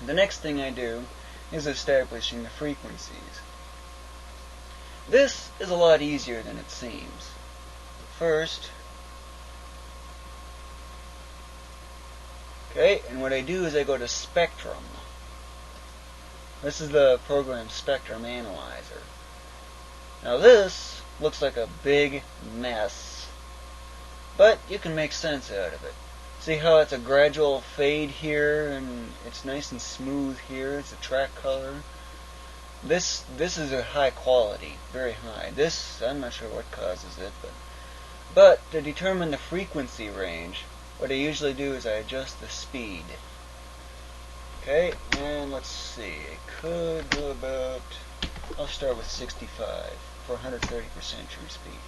The next thing I do is establishing the frequencies. This is a lot easier than it seems. First, okay, and what I do is I go to Spectrum. This is the program Spectrum Analyzer. Now this looks like a big mess, but you can make sense out of it. See how it's a gradual fade here, and it's nice and smooth here. It's a track color. This is a high quality, very high. This, I'm not sure what causes it, but to determine the frequency range, what I usually do is I adjust the speed. Okay, and let's see. I could do about, I'll start with 65 for 130% true speed.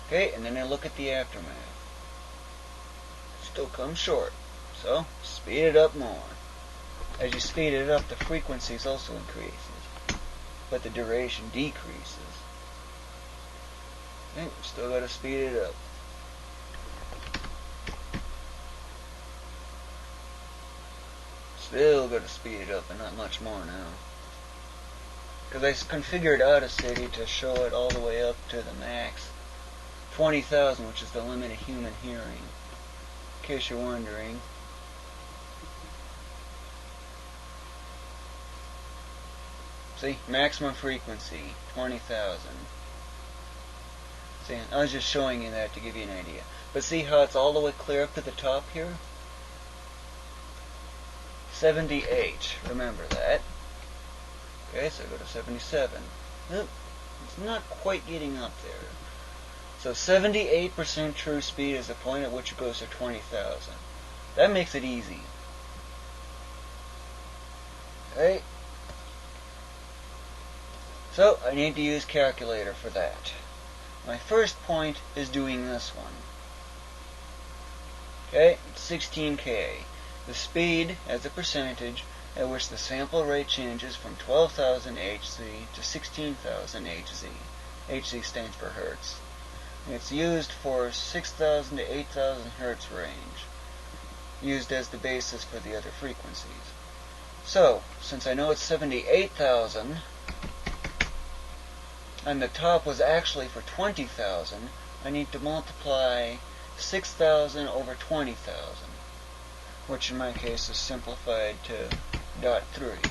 Okay, and then I look at the aftermath. Still comes short, so speed it up more. As you speed it up, the frequencies also increases, but the duration decreases. Okay, still got to speed it up. Still got to speed it up, and not much more now. Because I configured Audacity to show it all the way up to the max, 20,000, which is the limit of human hearing. In case you're wondering. See, maximum frequency, 20,000. See, I was just showing you that to give you an idea. But see how it's all the way clear up to the top here? 78, remember that. Okay, so go to 77. Nope, it's not quite getting up there. So 78% true speed is the point at which it goes to 20,000. That makes it easy. Okay. So I need to use calculator for that. My first point is doing this one. Okay, 16K. The speed as a percentage at which the sample rate changes from 12,000 Hz to 16,000 Hz. Hz stands for Hertz. It's used for 6,000 to 8,000 Hertz range, used as the basis for the other frequencies. So, since I know it's 78,000, and the top was actually for 20,000, I need to multiply 6,000 over 20,000, which in my case is simplified to .3.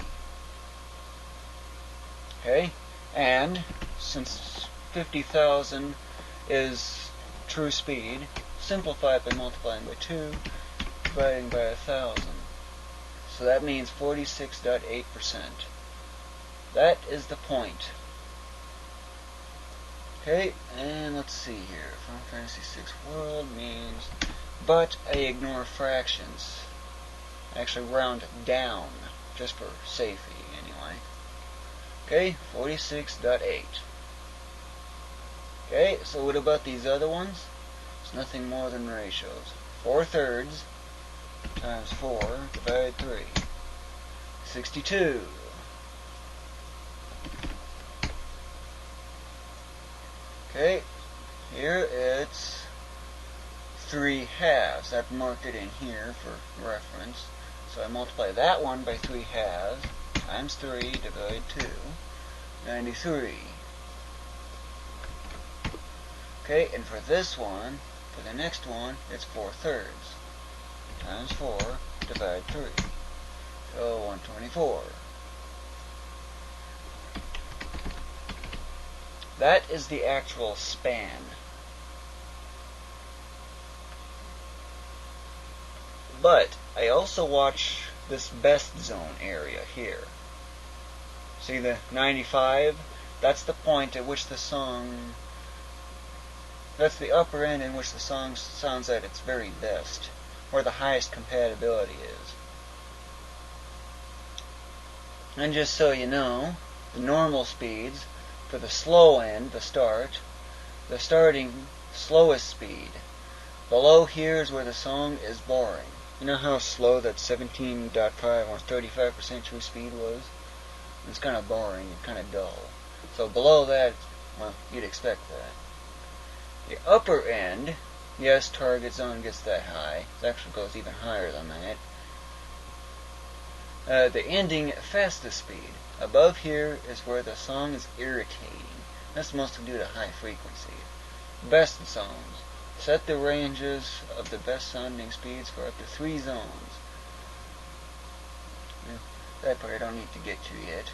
Okay, and since 50,000 is true speed, simplify it by multiplying by 2, dividing by 1,000. So that means 46.8%. That is the point. Okay, and let's see here. Final Fantasy VI World means, but I ignore fractions. I actually round down, just for safety anyway. Okay, 46.8. Okay, so what about these other ones? It's nothing more than ratios. 4/3 times 4 divided 3. 62. Okay, here it's 3/2. I've marked it in here for reference. So I multiply that one by 3/2 times 3 divided 2. 93. Okay, and for this one, for the next one, it's 4/3 times 4 divided 3. So 124. That is the actual span. But I also watch this best zone area here. See the 95? That's the point at which the song, that's the upper end in which the song sounds at its very best, where the highest compatibility is. And just so you know, the normal speeds, for the slow end, the starting slowest speed. Below here is where the song is boring. You know how slow that 17.5 or 35% true speed was? It's kind of boring and kind of dull. So below that, well, you'd expect that. The upper end, yes, target zone gets that high. It actually goes even higher than that. the ending fastest speed. Above here is where the song is irritating. That's mostly due to high frequency. Best zones. Set the ranges of the best sounding speeds for up to 3 zones. That part I don't need to get to yet.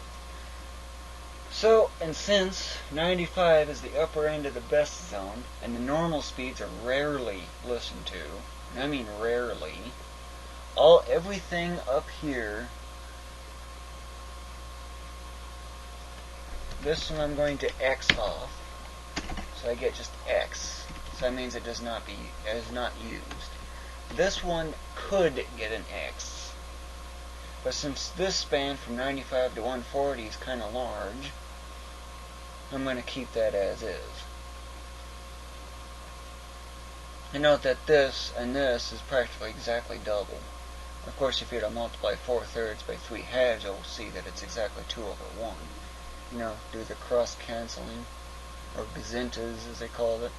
So, and since 95 is the upper end of the best zone, and the normal speeds are rarely listened to, and I mean rarely, everything up here, this one I'm going to X off, so I get just X. So that means it is not used. This one could get an X, but since this span from 95 to 140 is kind of large, I'm going to keep that as is. And note that this and this is practically exactly double. Of course, if you were to multiply 4/3 by 3/2, you'll see that it's exactly 2/1. You know, do the cross-canceling, or gazintas as they call it.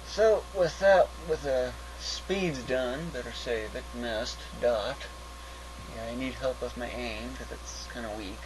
So, with the speeds done, better save it, missed, dot. Yeah, I need help with my aim, because it's kind of weak.